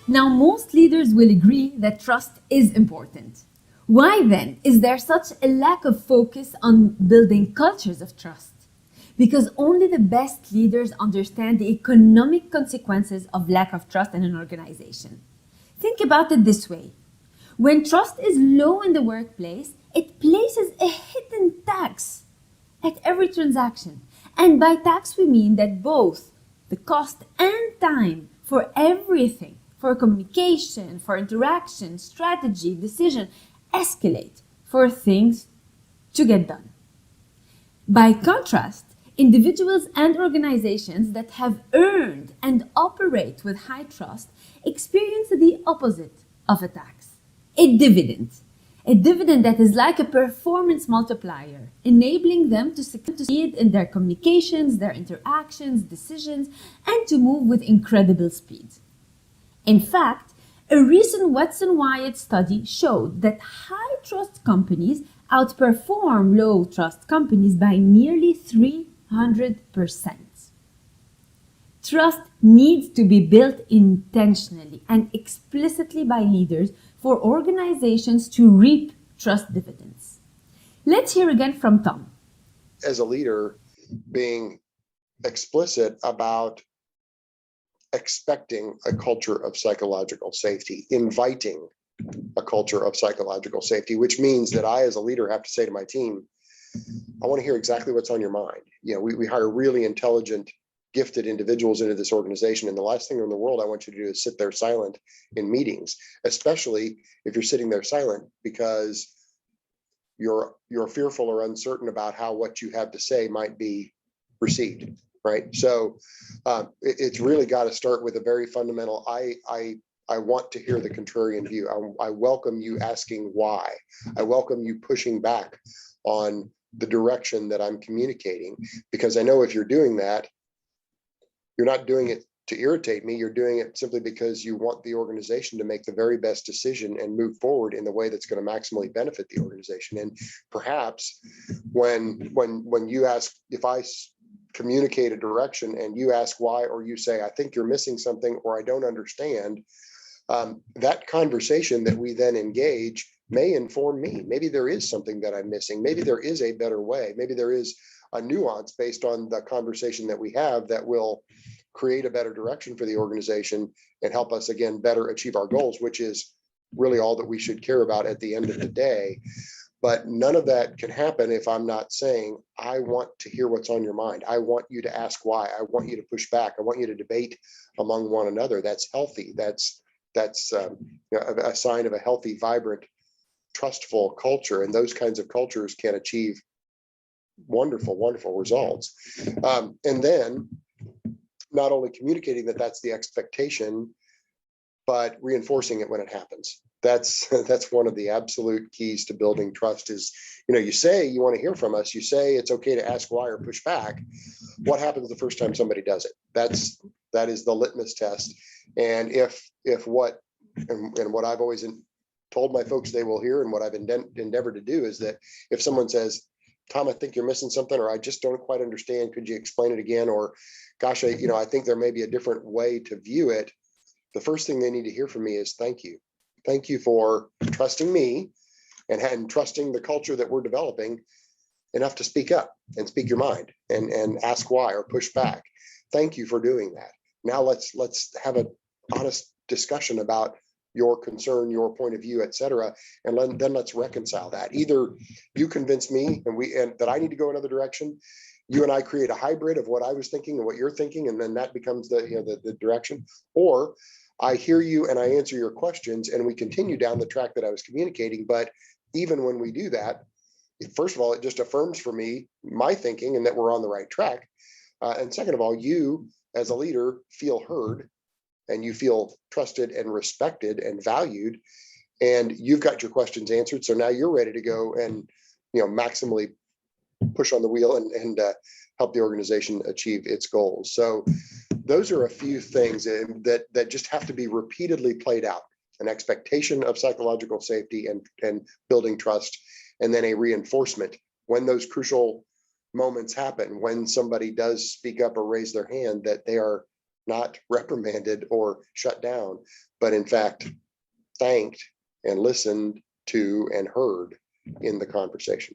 Now, most leaders will agree that trust is important. Why then is there such a lack of focus on building cultures of trust? Because only the best leaders understand the economic consequences of lack of trust in an organization. Think about it this way. When trust is low in the workplace, it places a hidden tax at every transaction. And by tax, we mean that both the cost and time for everything, for communication, for interaction, strategy, decision, escalate for things to get done. By contrast, individuals and organizations that have earned and operate with high trust experience the opposite of a tax, a dividend. A dividend that is like a performance multiplier, enabling them to succeed in their communications, their interactions, decisions, and to move with incredible speed. In fact, a recent Watson Wyatt study showed that high trust companies outperform low trust companies by nearly 300%. Trust needs to be built intentionally and explicitly by leaders for organizations to reap trust dividends. Let's hear again from Tom. As a leader, being explicit about expecting a culture of psychological safety, inviting a culture of psychological safety, which means that I, as a leader, have to say to my team, I want to hear exactly what's on your mind. We hire really intelligent, gifted individuals into this organization, and the last thing in the world I want you to do is sit there silent in meetings, especially if you're sitting there silent because you're fearful or uncertain about how what you have to say might be received, right? So it's really got to start with a very fundamental, I want to hear the contrarian view. I welcome you asking why. I welcome you pushing back on the direction that I'm communicating, because I know if you're doing that, you're not doing it to irritate me. You're doing it simply because you want the organization to make the very best decision and move forward in the way that's going to maximally benefit the organization. And perhaps when you ask, if I communicate a direction and you ask why, or you say, I think you're missing something, or I don't understand, that conversation that we then engage may inform me. Maybe there is something that I'm missing. Maybe there is a better way. Maybe there is a nuance based on the conversation that we have that will create a better direction for the organization and help us, again, better achieve our goals, which is really all that we should care about at the end of the day. But none of that can happen if I'm not saying, I want to hear what's on your mind. I want you to ask why. I want you to push back. I want you to debate among one another. That's healthy. That's a sign of a healthy, vibrant, trustful culture. And those kinds of cultures can achieve wonderful, wonderful results. And then not only communicating that that's the expectation, but reinforcing it when it happens. That's one of the absolute keys to building trust is, you say you want to hear from us. You say it's okay to ask why or push back. What happens the first time somebody does it? That is the litmus test. And what I've always told my folks they will hear, and what I've endeavored to do is that if someone says, Tom, I think you're missing something, or I just don't quite understand, could you explain it again? Or gosh, I think there may be a different way to view it. The first thing they need to hear from me is thank you. Thank you for trusting me and trusting the culture that we're developing enough to speak up and speak your mind and ask why or push back. Thank you for doing that. Now let's have an honest discussion about your concern, your point of view, et cetera. And then let's reconcile that. Either you convince me and that I need to go another direction. You and I create a hybrid of what I was thinking and what you're thinking, and then that becomes the direction. Or I hear you and I answer your questions and we continue down the track that I was communicating. But even when we do that, first of all, it just affirms for me my thinking and that we're on the right track. And second of all, you as a leader feel heard and you feel trusted and respected and valued, and you've got your questions answered. So now you're ready to go and maximally push on the wheel and help the organization achieve its goals. So those are a few things that just have to be repeatedly played out: an expectation of psychological safety and building trust, and then a reinforcement when those crucial moments happen, when somebody does speak up or raise their hand, that they are not reprimanded or shut down, but in fact, thanked and listened to and heard in the conversation.